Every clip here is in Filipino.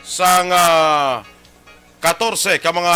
sang 14 ka mga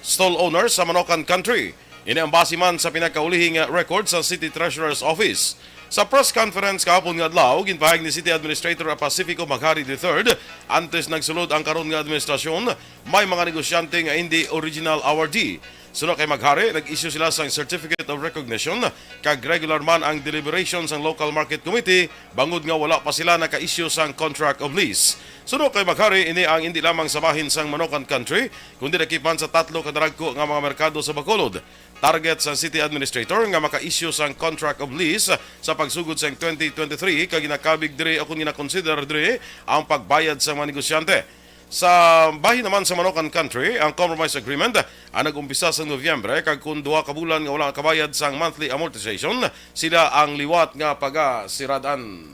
stall owners sa Manokan Country. Ini ang base man sa pinakaulihing record sa City Treasurer's Office. Sa press conference kahapon nga adlaw, ginpahayag ni City Administrator Pacifico Maghari III, antes nagsulod ang karon nga administrasyon, may mga negosyante nga hindi original awardee. Sunod kay Maghari, nag-issue sila sa Certificate of Recognition kag regular man ang deliberations ng Local Market Committee bangod nga wala pa sila naka-issue sang Contract of Lease. Sunod kay Maghari, ini ang hindi lamang samahin sang Manokan Country kundi nakipan sa 3 kadaragko nga mga merkado sa Bacolod. Target sa City Administrator nga maka-issue sang Contract of Lease sa pagsugod sa 2023 kag ginakabig diri o kung gina-consider diri ang pagbayad sa mga negosyante. Sa bahin naman sa Manokan Country, ang compromise agreement ang nag-umpisa sa Nobyembre kag kung 2 ka bulan nga wala kabayad sang monthly amortization, sila ang liwat nga pagasiradan.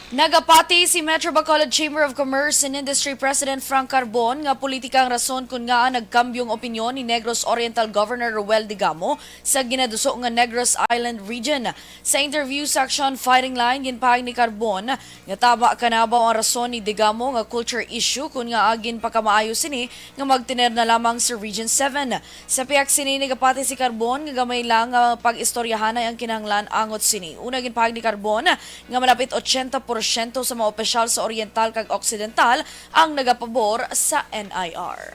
Nagapati si Metro Bacolod Chamber of Commerce and Industry President Frank Carbon nga politikang rason kung nga nagkambyong opinyon ni Negros Oriental Governor Roel Digamo sa ginaduso nga Negros Island Region. Sa interview sa Aksyon Fighting Line, ginpahayag ni Carbon nga tama kanabaw ang rason ni Digamo nga culture issue kung nga agin pa kamaayo sini nga magtiner na lamang sa Region 7. Sa piyak sini nagapati si Carbon nga gamay lang nga pag-istoryahanay ang kinahanglan angot sini. Una ginpahayag ni Carbon nga malapit 80% sa mga opisyal sa Oriental kag Occidental ang nagapabor sa NIR.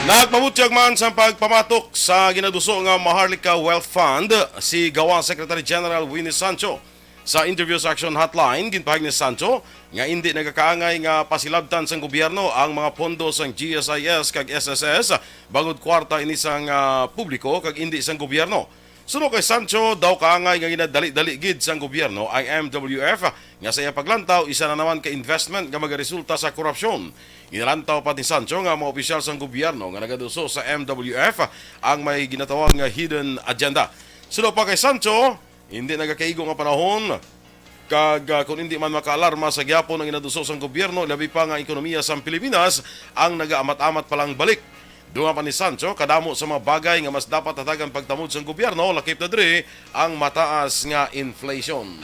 Nagpabutyag man sa pagpamatok sa ginaduso nga Maharlika Wealth Fund si Gawa Secretary General Winnie Sancho. Sa interview sa Action Hotline, ginpahayag ni Sancho nga hindi nagakaangay nga pasilabtan sa gobyerno ang mga pondo sa GSIS kag SSS bangod kwarta ini sang publiko kag hindi sang gobyerno. Sunod kay Sancho, daw kaangay nga ginadali-dali gid sang gobyerno ang MWF nga sa iya paglantaw isa na naman ka investment nga magaresulta sa korupsyon. Inalantaw pa ni Sancho nga mga opisyal sang gobyerno nga nagaduso sa MWF ang may ginatawag nga hidden agenda. Sunod pa kay Sancho, hindi nagakaigo nga panahon kag kung hindi man makaalarma sa gyapon ang inaduso sang gobyerno, labi pa nga ekonomiya sa Pilipinas ang nagaamat-amat palang balik. Dunga pa ni Sancho, kadamo sa mga bagay nga mas dapat hatagan pagtamod sa gobyerno, lakip na diri ang mataas nga inflation.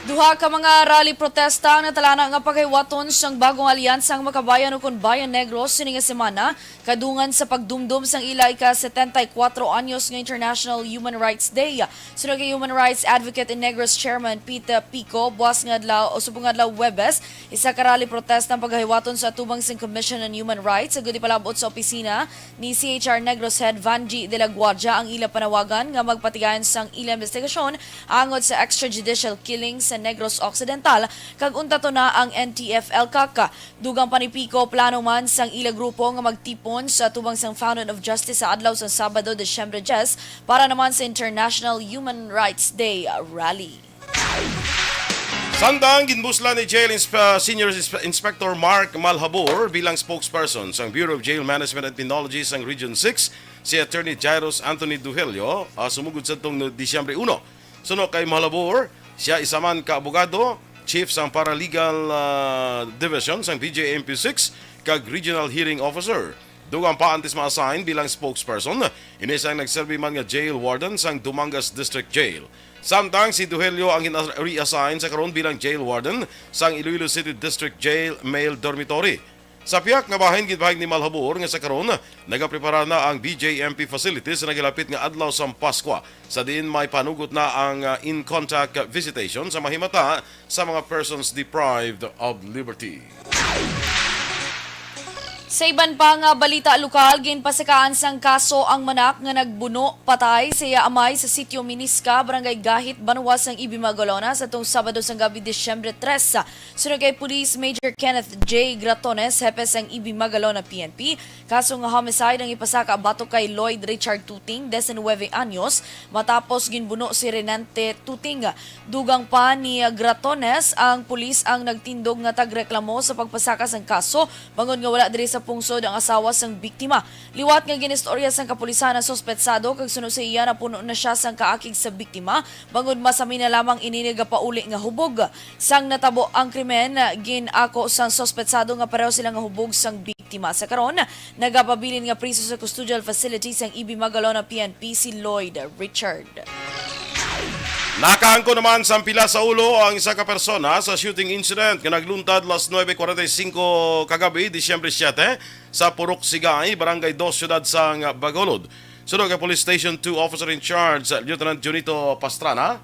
Duha ka mga rally protesta ang natalana nga paghiwaton sang bagong alyansang makabayan ukon Bayan Negros sini nga semana kadungan sa pagdumdum sang ila ika-74 anyos nga International Human Rights Day. Sunod kay Human Rights Advocate in Negros Chairman Peter Pico, buwas nga adlaw o subong adlaw Webes, isa ka rally protesta ang paghiwaton sa atubang sing Commission on Human Rights sa gudi palabot sa opisina ni CHR Negros Head Vanji de la Guardia ang ila panawagan nga magpatigayon sang ila investigasyon angod sa extrajudicial killings sa Negros Occidental kag unta to na ang NTF-ELCAC. Dugang panipiko plano man sang ila grupo nga magtipon sa tubang sang Fountain of Justice sa adlaw sa Sabado, Desyembre 10 para naman sa International Human Rights Day rally. Sandang ginbusla ni Jail Senior Inspector Mark Malhabor bilang spokesperson sa Bureau of Jail Management and Penology sa Region 6 si Attorney Jairus Anthony Duhelio sumugod sa itong Disyembre 1. Sunod kay Malhabor, siya isa man ka-abogado, chief sang Paralegal Division sang BJMP6 kag Regional Hearing Officer. Dugang pa antes ma-assign bilang spokesperson, inisang nagserbi man nga jail warden sang Dumangas District Jail. Samtang si Duhelio ang reassign sa karon bilang jail warden sang Iloilo City District Jail Male Dormitory. Sa piyak nga bahin gidpahayag ni Malhabor nga sa karon nagaprepara na ang BJMP facilities na nagilapit nga adlaw sa Paskwa. Sa diin may panugot na ang in-contact visitation sa mahimata sa mga persons deprived of liberty. Sa iban pa nga balita lokal, ginpasakaan sang kaso ang manak nga nagbuno patay sa iya amay sa sitio Minisca, Barangay Gahit, Banuwas ng Ibimagolona sa itong Sabado sang gabi, Disyembre 3. Sunod kay Police Major Kenneth J. Gratones, hepes ang Ibimagolona PNP, kaso nga homicide ang ipasaka batok kay Lloyd Richard Tuting, 19 anyos, matapos ginbuno si Renante Tuting. Dugang pa ni Gratones, ang pulis ang nagtindog nga tagreklamo sa pagpasaka sang kaso, bangod nga wala diri sa pungsod ang asawa sang biktima. Liwat nga ginistorya sang kapulisan ang sospetsado kag sunod sa iya na puno na siya sang kaakig sa biktima bangod masami na lamang ininiga pauli nga hubog. Sang natabo ang krimen, ginako sang sospetsado nga pareho sila nga hubog sang biktima. Sa karon, nagapabilin nga priso sa custodial facility sang Ibimagolona PNP si Lloyd Richard. Nakaangko naman sa pila sa ulo ang isa ka persona sa shooting incident nga nagluntad las 9:45 kagabi, Disyembre 7 sa Purok Sigay, Barangay 2, Siyudad sang Bacolod. Sunod kay Police Station 2 Officer in Charge, Lieutenant Junito Pastrana.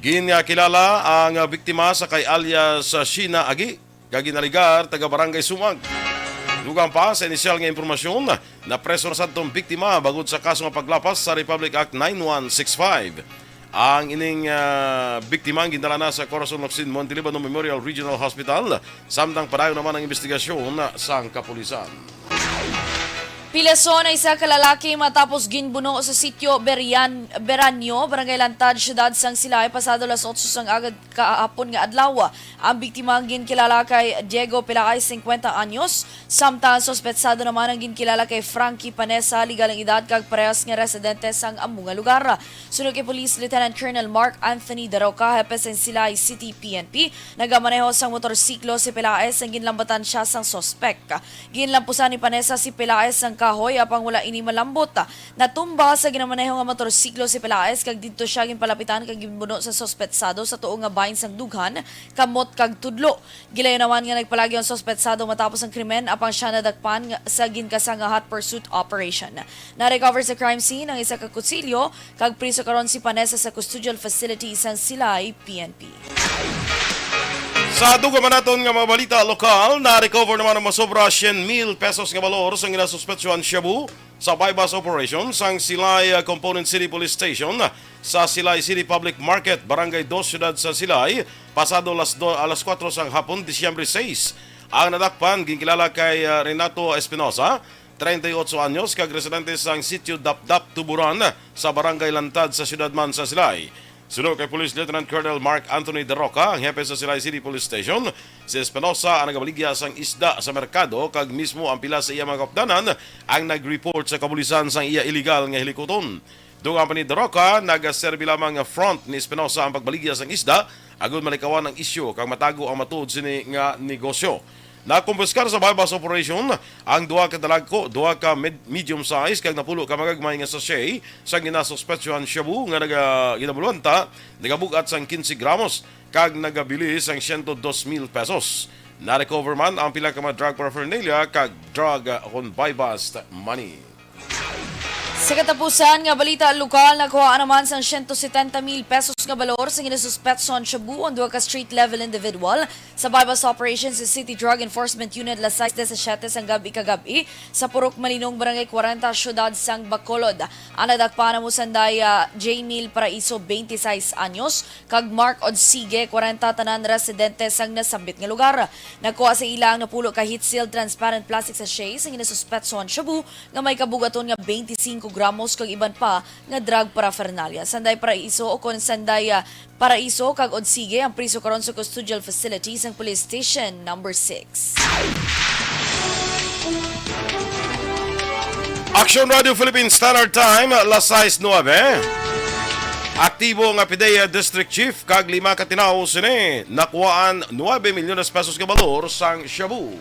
Kilala ang biktima sa kay alias Sheena Agi, kaginaligar taga Barangay Sumag. Dugang pa sa inisyal nga impormasyon na preso na sa itong biktima bagod sa kaso nga paglapas sa Republic Act 9165. Ang ining biktima ang gindala na sa Corazon Locsin Montelibano Memorial Regional Hospital, samtang padayon naman ang investigasyon sa kapulisan. Pilason ay isa kalalaki matapos ginbuno sa sitio Beranyo, Barangay Lantad, Siyudad sang Silay, pasado las 8 sang agad kaapon nga adlaw. Ang biktima ang ginkilala kay Diego Pilakay, 50 anyos, samtang sospetsado naman ang ginkilala kay Frankie Panesa, legal ang edad kag parehas nga residente sang among nga lugar. Sunod kay Police Lieutenant Colonel Mark Anthony Daroca, hepe sa Silay City PNP, nagamaneho sang motorsiklo si Pilakay sang ginlambatan siya sang sospek. Ginlampusan ni Panesa si Pilakay sang kahoy apang wala ini malambot. Natumba sa ginamaneho nga motorsiklo si Pelaez kag didto siya ginpalapitan kag ginbuno sa sospetsado sa tuong nga bahin sang dughan, kamot kag tudlo. Gilayon naman nga nagpalagi ang sospetsado matapos ang krimen apang siya nadakpan sa ginkasang nga hot pursuit operation. Na-recover sa crime scene ang isa ka kutsilyo kag priso karon si Panesa sa custodial facility sang Silay PNP. Sa dugo man naton nga mga balita lokal, na-recover naman ang masobra 100,000 pesos nga balor sa ginasuspetsyohan shabu sa bypass operation sang Silay Component City Police Station sa Silay City Public Market, Barangay 2, Siyudad sa Silay, pasado alas 4 sang hapon, Disyembre 6. Ang nadakpan, ginkilala kay Renato Espinosa, 38 anyos, kag residente sang sitio Dapdap, Duran sa Barangay Lantad sa Siyudad man sa Silay. Sunod kay Police Lieutenant Colonel Mark Anthony Daroca, ang hepe sa Silay City Police Station, si Espinosa ang nagabaligya sang isda sa merkado kag mismo ang pila sa iya mga kapdanan ang nag-report sa kapulisan sang iya illegal nga hilikoton. Dugang pa ni Daroca, nagaserbi lamang nga front ni Espinosa ang pagbaligya sang isda agud malikawan ang isyu kag matago ang matud sini nga negosyo. Nakumpiskar sa bypass operation ang duha ka medium size kag napulo ka magagmay nga sachet sa ginasuspetsyohan shabu nga ginabulwanta nagabugat sang 15 gramos kag nagabili sang 102,000 pesos. Na-recover man ang pila ka mga drug paraphernalia kag drug on bypass money. Sa katapusan nga balita lokal, nakuha naman sang 170,000 pesos nga balor sa ginasuspetson shabu ang duha ka street level individual sa bypass operations sa City Drug Enforcement Unit las 6:17 sang gabi kagabi sa Purok Malinong, Barangay 40, Siyudad sang Bacolod. Ang nadakpan na mo sanday Jamil Paraiso, 26 anyos, kag Mark Odsige, 40, tanan residente sang nasambit nga lugar. Nakuha sa ilang napulo ka heat sealed transparent plastic sachet sa ginasuspetson shabu nga may kabugaton nga 25 gramos kag iban pa nga drug paraphernalia. Sanday Paraiso o kon sanday Paraiso kag Odsige ang priso karon sa custodial facilities ng Police Station number 6. Aksyon Radio Philippines Standard Time, las 6:09. Aktibo nga PIDEA District Chief kag 5 ka tinaw sini nakuhaan 9 milyones pesos ka balor sang shabu.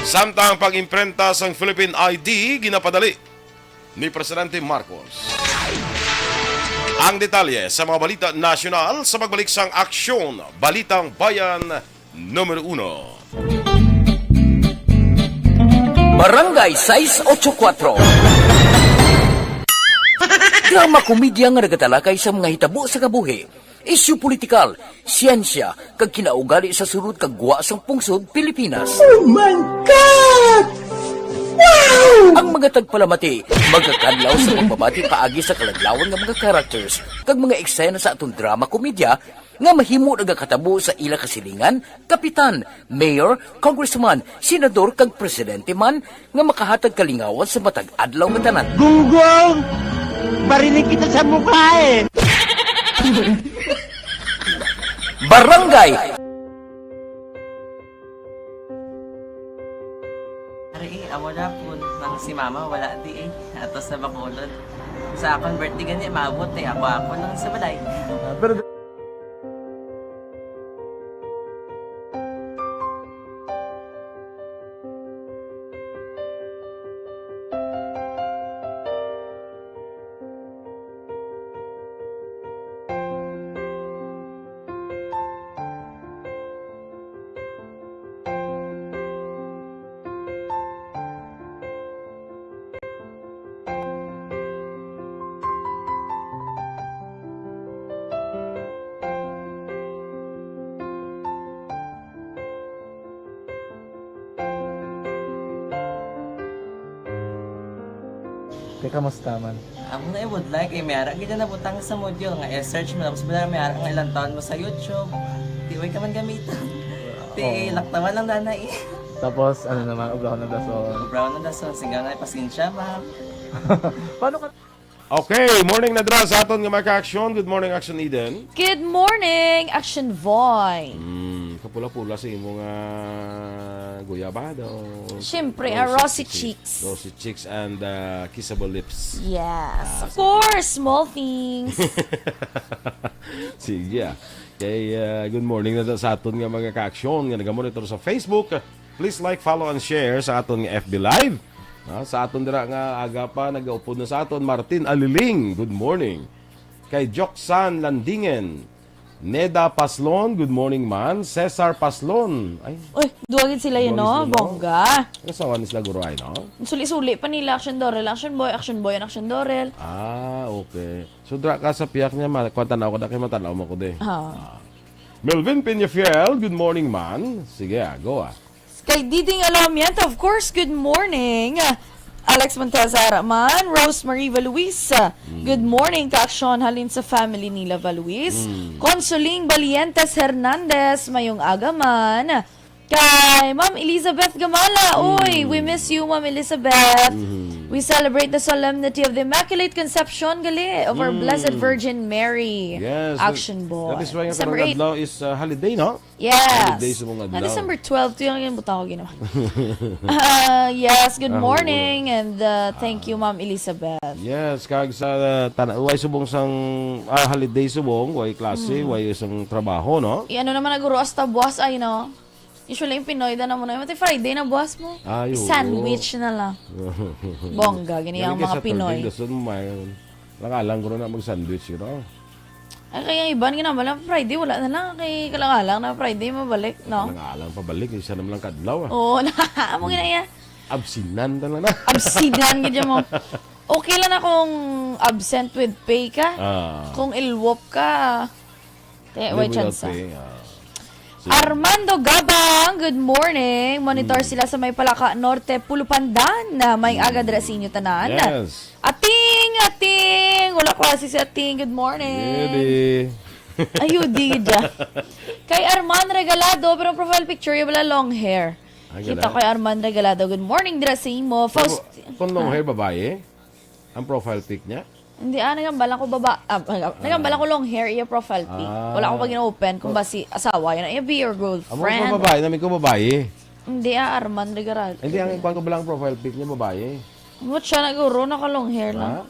Samtang pag-imprenta sang Philippine ID ginapadali ni Presidente Marcos. Ang detalye sa mga balita nasyonal sa pagbalik sang Aksyon, Balitang Bayan, Numero 1. Barangay 684. Drama komedya nga nagatalakay sa mga hitabo sa kabuhi. Isyu politikal, siyensya, kag kinaugali sa surut kag guwa sang pungsod Pilipinas. Oh my God! Wow! Ang mga tagpalamati, magkakadlaw sa pagbabati paagi sa kalaglawan ng mga characters kag mga eksena sa atong drama komedya nga mahimo nagakatabo sa ila kasilingan, kapitan, mayor, congressman, senador kag presidente man nga makahatag kalingawan sa matag adlaw nga tanan. Gunggong! Barinig kita sa mukha eh! Barangay Ari, amo na po nang si mama wala di atos na Bacolod. Sa akong birthday gani maabot ako nang sa balay. Pero Kaya kamusta man? Amo na would like ay mayara gid na butang sa module nga i-search mo tapos bala mayara nga ilang taon mo sa YouTube. Di way ka man gamitan. Di laktawan lang danay. Tapos, ano naman, ublaw ng dason. Brown na dason singa nga pasensya ma'am. Paano ka? Okay, morning na dra sa aton nga mga ka-aksyon. Good morning, Action Eden. Good morning, Action Boy. Kapula-pula sa imong guyabado. Siyempre, rosy cheeks. Rosy cheeks and kissable lips. Yes, of course, small things. Sige. Kay good morning na sa aton nga mga ka-aksyon nga nagamonitor sa Facebook. Please like, follow, and share sa aton nga FB Live. Sa aton dira nga aga pa nagaupod na sa aton Martin Aliling. Good morning. Kay Joksan Landingen. Neda Paslon, good morning man. Cesar Paslon. Ay, Uy, duwagin sila yun, no? Duwagin sila, no? Bongga. kasawa ni sila guro ay, no? Suli-suli pa nila, Action Dorel, Action Boy, Action Boy, and Action Dorel. Okay. So dra ka sa piyak niya, kwantanaw ko na kay matanaw mo ko de. Ha. Melvin Peñafiel, good morning man. Sige, go. Kay Diding Alamiant, of course, good morning. Alex Monteza Araman, Rosemary Valuis, good morning ka Aksyon halin sa family nila Valuis. Consoling Balientes Hernandez, mayong agaman. Kay Ma'am Elizabeth Gamala, uy, we miss you Ma'am Elizabeth. We celebrate the solemnity of the Immaculate Conception gali of our Blessed Virgin Mary. Yes. Action Boy. That is why nga December 8. karong adlaw is holiday, no? Yes. Holiday sa mga adlaw. December 12, ito yung butang ko ginawa. Yes, good morning and thank you Ma'am Elizabeth. Yes, kag sa way subong sang holiday subong, way klase, way isang trabaho, no? Ano naman naguro hasta buwas ay no? Usually yung Pinoy na naman, mati Friday na buwas mo. Ay, oo. Sandwich na lang. Bongga, ganyan ang mga Pinoy. Gusto mo may langalang ko na mag-sandwich, you know? Ay, kaya iban nga naman, Friday wala na lang. Kay kalangalang na Friday mabalik, no? Langalang pabalik, isa naman lang kadlaw. Oo, mo ginaya. Absinan na lang na. Absinan, ganyan mo. Okay lang na kung absent with pay ka. Kung ilwop ka. Wait, chance. Armando Gabang, good morning. Monitor sila sa May Palaka Norte, Pulupandan na may agadra sa inyo tanan. Yes. Ating. Wala ko kasi si Ating. Good morning. Ready. Ayudi dyan. Kay Arman Regalado, pero ang profile picture yung wala long hair. Kita ko kay Arman Regalado. Good morning, dira sa imo. Kung long hair babae, ang profile pic niya? Hindi, nagambalan ko nagambalan ko long hair, iya profile pic. Wala ko pag ina-open kung ba si asawa, yan, iya be your girlfriend. Ang babae, namin ko babae. Hindi, Arman Regalado. Hindi, ang ikuan ko balang profile pic niya babae. Ba't siya naguro, naka long hair lang.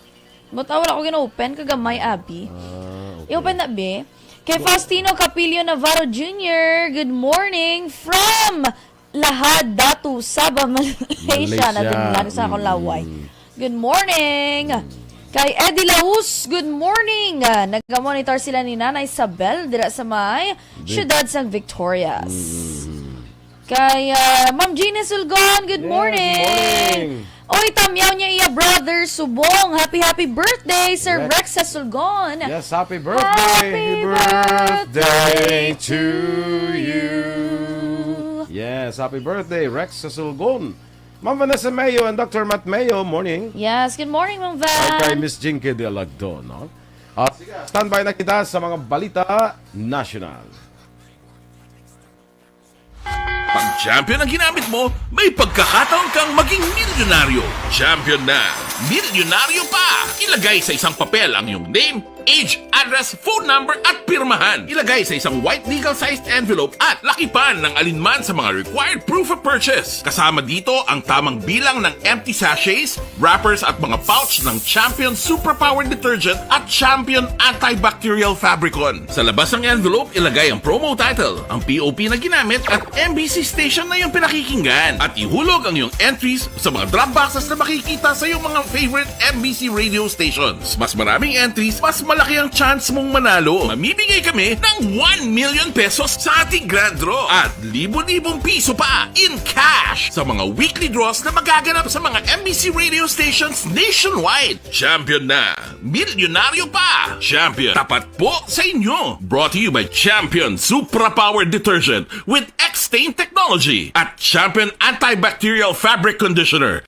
Ba't wala ko gina-open, kagamay, Abby. Okay. I-open na, be. Kay Faustino Capilio Navarro Jr., good morning from Lahad, Datu, Sabah, Malaysia. Nadunlan sa akong laway. Good morning. Kay Eddie Laus, good morning. Nag-monitor sila ni Nanay Isabel dira sa may Syudad sang Victorias. Kay Ma'am Gina Sulgon, good morning. Oy, tamyaw niya iya brother Subong. Happy birthday, Sir Rex Sulgon. Yes, happy birthday. Happy birthday to you. Yes, happy birthday, Rex Sulgon. Ma'am Vanessa Mayo and Dr. Matt Mayo, morning. Yes, good morning, Ma'am Kay Van. Miss Jinky de Alagdo, no? Standby na kita sa mga balita national. Pag champion ang ginamit mo, may pagkakataon kang maging milyonaryo. Champion na, milyonaryo pa! Ilagay sa isang papel ang iyong name, age, address, phone number at pirmahan. Ilagay sa isang white legal-sized envelope at lakipan ng alinman sa mga required proof of purchase. Kasama dito ang tamang bilang ng empty sachets, wrappers at mga pouch ng Champion Superpower Detergent at Champion Antibacterial Fabricon. Sa labas ng envelope, ilagay ang promo title, ang POP na ginamit at MBC station na yung pinakikinggan. At ihulog ang iyong entries sa mga drop boxes na makikita sa iyong mga favorite MBC radio stations. Mas maraming entries, mas malaki ang chance mong manalo. Mamibigay kami ng 1 million pesos sa ating grand draw at libo-libong piso pa in cash sa mga weekly draws na magaganap sa mga MBC radio stations nationwide. Champion na, milyonaryo pa. Champion, tapat po sa inyo. Brought to you by Champion Supra Power Detergent with X-Stain Technology at Champion Antibacterial Fabric Conditioner.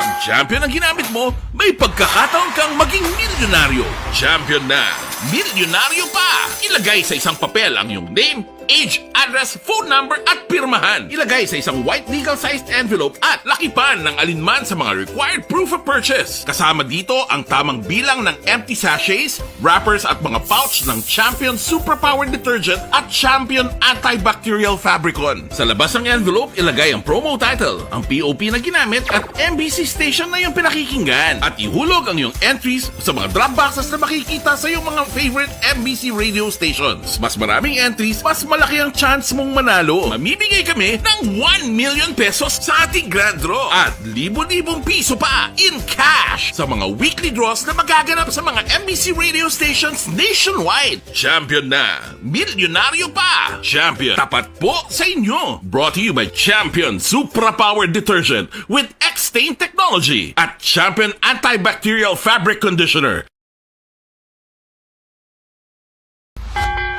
Pag champion ang ginamit mo, may pagkakataon kang maging milyonaryo. Champion na! Milyonaryo pa! Ilagay sa isang papel ang iyong name, age, address, phone number at pirmahan. Ilagay sa isang white legal-sized envelope at lakipan ng alinman sa mga required proof of purchase. Kasama dito ang tamang bilang ng empty sachets, wrappers at mga pouch ng Champion Superpower Detergent at Champion Antibacterial Fabricon. Sa labas ng envelope, ilagay ang promo title, ang POP na ginamit at MBC station na iyong pinakikinggan. At ihulog ang iyong entries sa mga drop boxes na makikita sa iyong mga favorite MBC radio stations. Mas maraming entries, mas malaki ang chance mong manalo. Mamimigay kami ng 1 million pesos sa ating grand draw at libo-libong piso pa in cash sa mga weekly draws na magaganap sa mga MBC radio stations nationwide. Champion na! Milyonaryo pa! Champion, tapat po sa inyo! Brought to you by Champion Supra Power Detergent with X-Stain Technology at Champion Antibacterial Fabric Conditioner.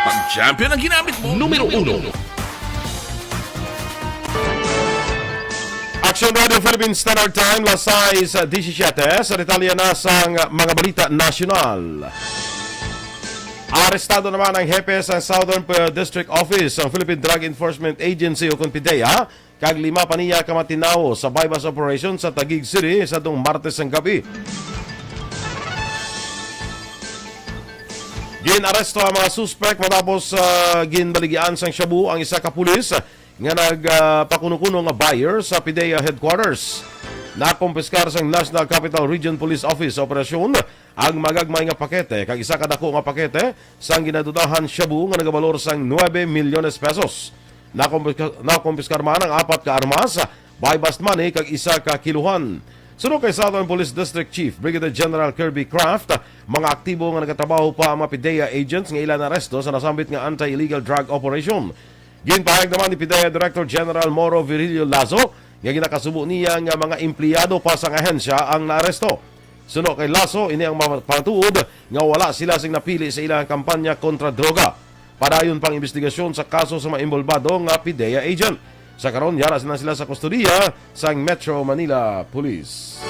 Pag champion ang ginamit mo, numero 1. Aksyon Radio Philippine Standard Time, las 6:17 sa detalye na sang mga balita nasyonal. Arestado naman ang hepe sa Southern District Office ang Philippine Drug Enforcement Agency o PIDEA kag 5 pa niya kamatinaw sa bypass operation sa Taguig City sa tung Martes ng gabi. Ginaresto ang mga suspect matapos ginbaligyan sang Shabu ang isa ka pulis nga nagpakuno-kuno nga buyer sa PIDEA headquarters. Nakumpiskar sang National Capital Region Police Office sa operasyon ang magagmay nga pakete kag isa ka dako nga pakete sang ginadudahan Shabu nga nagabalor sang 9 milyones pesos. Nakumpiskar man ang 4 ka armas, buy-bust money kag isa ka kiluhan. Sunod kay Southern Police District Chief Brigadier General Kirby Craft, mga aktibo nga nagkatrabaho pa ang mga PIDEA agents nga ilan aresto sa nasambit nga anti-illegal drug operation. Ginpahayag naman ni PIDEA Director General Moro Virilio Lazo nga ginakasubo niya nga mga empleyado pa sa ahensya ang naaresto. Sunod kay Lazo, ini ang mapatuod nga wala sila sing napili sa ilang kampanya kontra droga. Padayon pang investigasyon sa kaso sa mga involbado nga PIDEA agent. Sa karon, yara sila sa kustodiya sa Metro Manila Police.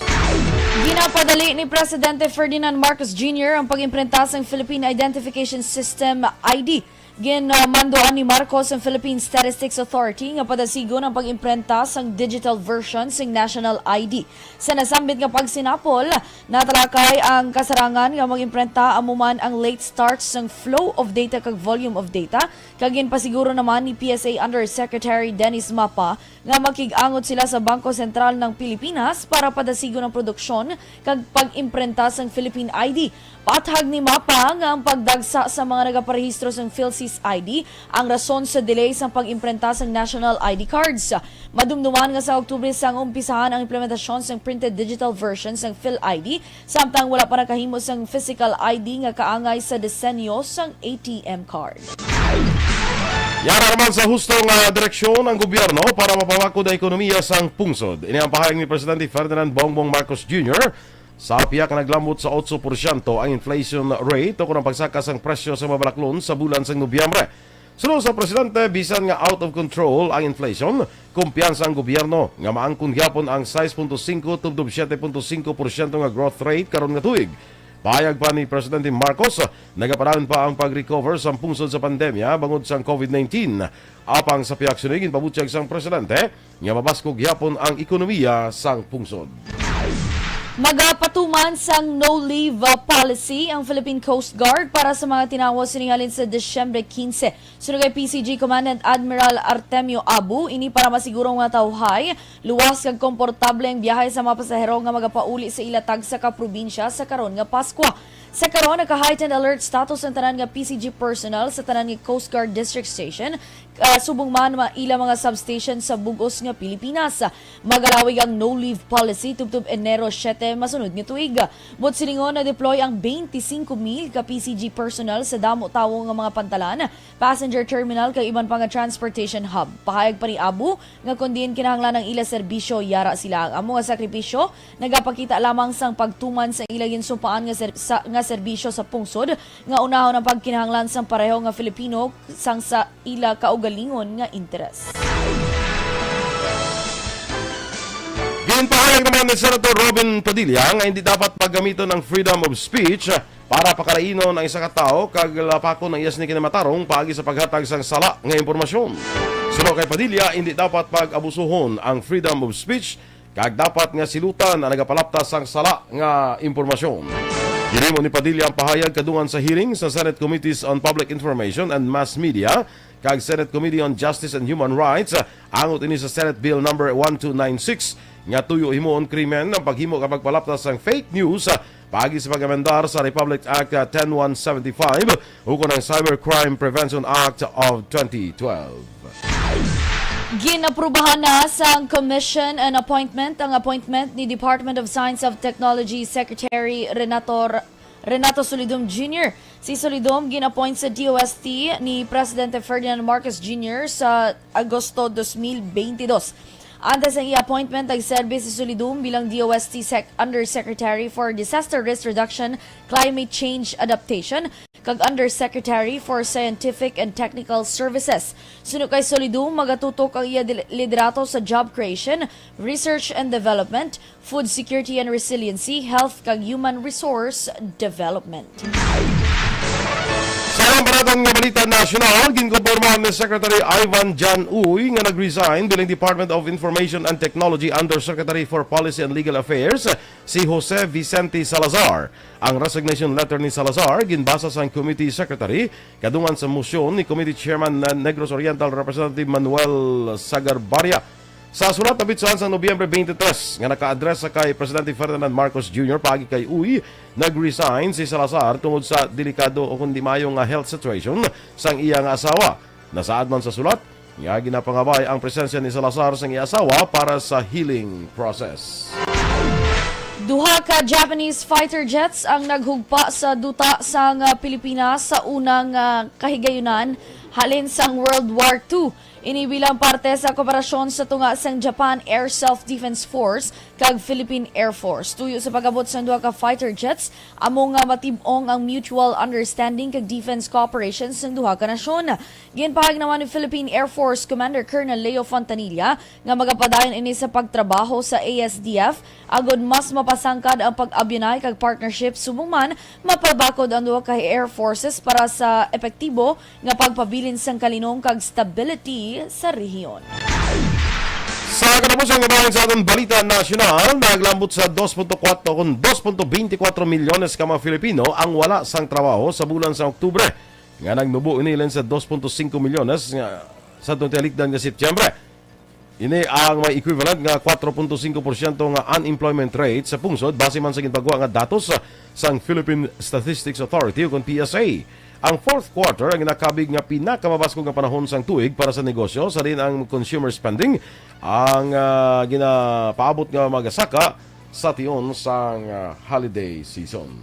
Ginapadali ni Presidente Ferdinand Marcos Jr. ang pag-imprinta ng Philippine Identification System ID. Ginmandoan ni Marcos ang Philippine Statistics Authority nga padasigon ang pag-imprenta sang digital version ng National ID. Sa nasambit nga pagsinapol, natalakay ang kasarangan nga mag-imprenta amuman ang late starts ng flow of data kag volume of data. Kag ginpasiguro naman ni PSA Undersecretary Dennis Mapa nga makig-angot sila sa Bangko Sentral ng Pilipinas para padasigon ang produksyon kag pag-imprenta sang Philippine ID. Patahag ni Mapa nga ang pagdagsa sa mga nagaparehistro sang PhilSys ID ang rason sa delay sa pag-imprenta sang National ID cards. Madumduman nga sa Oktubre sang umpisahan ang implementasyon sang printed digital version sang PhilID samtang wala pa nakahimo sang physical ID nga kaangay sa disenyo sang ATM card. Yara naman sa hustong direksyon ng gobyerno para mapawakod ang ekonomiya sang pungsod. Ini ang pahayag ni Presidente Ferdinand Bongbong Marcos Jr. Sa piyak naglambot sa 8% ang inflation rate o kunang pagsakas ang presyo sa mabalaklon sa bulan sa Nobyembre. Sunod sa Presidente, bisan nga out of control ang inflation, kumpiyansa ang gobyerno nga maangkon gyapon ang 6.5 tubdob 7.5% nga growth rate karon nga tuig. Pahayag pa ni Presidente Marcos, nagaparaan pa ang pag-recover sa pungsod sa pandemya bangod sa COVID-19. Apang sa piyak sunigin pabutyag sang Presidente, nga mabaskog gyapon ang ekonomiya sang pungsod. Magapatuman sang no-leave policy ang Philippine Coast Guard para sa mga tinawas sinihalin sa Disyembre 15. Sunod kay PCG Commandant Admiral Artemio Abu, ini para masigurong mga tawhay, luwas kag komportable ang biyahe sa mga pasahero nga magapauli sa ilatag sa kaprobinsya sa karon nga Pasko. Sa karon, naka-heightened alert status ang tanan nga PCG personnel sa tanan nga Coast Guard District Station, subong man ilang mga substation sa bugos nga Pilipinas. Magalawig ang no-leave policy tubtob Enero 7 masunod nga tuig. Bot silingon na deploy ang 25,000 ka PCG personnel sa damo tawo nga mga pantalan, passenger terminal kay iban pa nga transportation hub. Pahayag pa ni Abu nga kundiin kinahanglan ng ila serbisyo yara sila ang amo nga sakripisyo nagapakita lamang sang pagtuman sa ila ginsumpaan nga serbisyo sa pungsod nga unahon ang pagkinahanglan sang pareho nga Filipino sang sa ila kaugalingon nga interes. Ginpahayag naman ni Senator Robin Padilla nga hindi dapat paggamiton ng freedom of speech para pakarainon ang isa ka tao kag lapakon ng iyas ni kinamatarong paagi sa paghatag sang sala nga impormasyon. Suno kay Padilla, hindi dapat pag-abusuhon ang freedom of speech kag dapat nga silutan ang nagapalaptas sang sala nga impormasyon. Ginimo ni Padilla ang pahayag kadungan sa hearing sa Senate Committees on Public Information and Mass Media kag Senate Committee on Justice and Human Rights angot ini sa Senate Bill number 1296 nga tuyo himuon krimen ang paghimo kapag palaptas ng fake news paagi sa pag-amendar sa Republic Act 10175 ukon ang Cybercrime Prevention Act of 2012. Ginaprubahan na sa Commission and Appointment ang appointment ni Department of Science of Technology Secretary Renato Solidum Jr. Si Solidum gin-appoint sa DOST ni Presidente Ferdinand Marcos Jr. sa Agosto 2022. Antes ang i-appointment, nagserbe si Solidum bilang DOST Undersecretary for Disaster Risk Reduction, Climate Change Adaptation, kag Undersecretary for Scientific and Technical Services. Sunod kay Solidum, magatutok ang iya liderato sa job creation, research and development, food security and resiliency, health kag human resource development. Sa ang baratang nga balita nasyonal, ginkonpormahan ni Secretary Ivan Jan Uy nga nag-resign bilang Department of Information and Technology Undersecretary for Policy and Legal Affairs si Jose Vicente Salazar. Ang resignation letter ni Salazar ginbasa sa Committee Secretary kadungan sa motion ni Committee Chairman na Negros Oriental Representative Manuel Sagarbarria. Sa sulat na bitsuhan sa Nobyembre 23 nga naka-address sa kay Presidente Ferdinand Marcos Jr. paagi kay Uy, nag-resign si Salazar tungod sa delikado o kundi mayong health situation sang iyang asawa. Nasaad man sa sulat, nga ginapangabay ang presensya ni Salazar sang iyang asawa para sa healing process. Duha ka Japanese fighter jets ang naghugpa sa duta sang Pilipinas sa unang kahigayunan halin sang World War II. Ini bilang parte sa kooperasyon sa tunga sang Japan Air Self-Defense Force kag Philippine Air Force. Tuyo sa pag-abot sa duha ka fighter jets, amo nga matib-ong ang mutual understanding kag defense cooperation sa duha ka nasyon. Ginpahag naman ni Philippine Air Force Commander Colonel Leo Fontanilla nga magapadayon ini sa pagtrabaho sa ASDF agod mas mapasangkad ang pag-abyunay kag partnership subong man mapabakod ang duha ka air forces para sa epektibo nga pagpabilin sang kalinong kag stability sa rehiyon. Sa katapusang ngabahin sa atong balita nasyonal, naglambot sa 2.4 kung 2.24 milyones ka mga Filipino ang wala sang trabaho sa bulan sa Oktubre. Nga nagnubo inilan sa 2.5 milyones nga sa tuntialikdan nga Setyembre. Ini ang may equivalent nga 4.5% nga unemployment rate sa pungsod base man sa ginpagawa nga datos sang Philippine Statistics Authority o PSA. Ang fourth quarter ang ginakabig nga pinakamabasko nga panahon sang tuig para sa negosyo sa din ang consumer spending ang ginapaabot nga magasaka sa tion sang holiday season.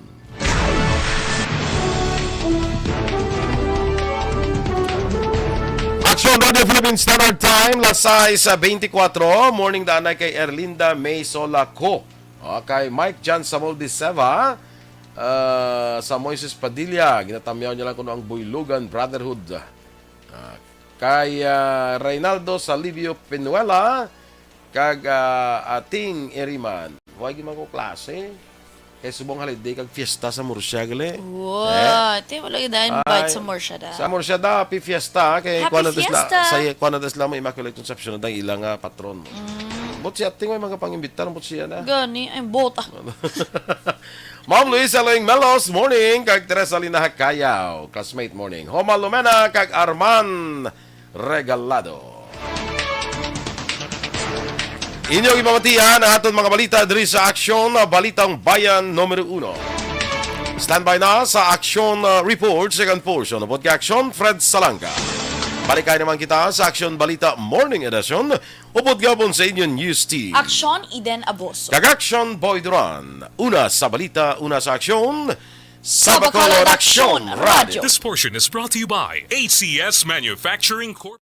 Aksyon Radio Philippine Standard Time, lasay sa 24. Morning daanay kay Erlinda May Solaco. Kay Mike Jan Samuel de Seva. Sa Moises Padilla, ginatamyaw niya lang kuno ang Buylugan Brotherhood. Kay Reynaldo Salivio Pinuela, kag ating Eriman. Huwag mo ko klase. Kay subong holiday kag fiesta sa Murciagle. Wow, ito wala yung invite sa Morsyada. Sa Murciada, happy fiesta. Kay Happy fiesta! Kuwala des lang mo Immaculate Conception na ilang patron mo. But siya, tingin mga pang-imbitar, but siya na. Gani, ay bota. Ma'am Luisa Loing Melos, morning. Kag Teresa Lina Hakayaw, classmate morning. Homa Lumena, kag Arman Regalado. Inyong ipamatihan ang aton mga balita diri sa Aksyon, Balitang Bayan Numero 1. Standby na sa Aksyon Report, second portion of Aksyon, Fred Salanga. Balikay naman kita sa Aksyon Balita Morning Edition, upod gabon sa inyong news team. Aksyon, Eden Aboso. Kag-Aksyon Boy Duran. Una sa balita, una sa aksyon. Sa Bacolod Aksyon Radio. This portion is brought to you by ACS Manufacturing Corp.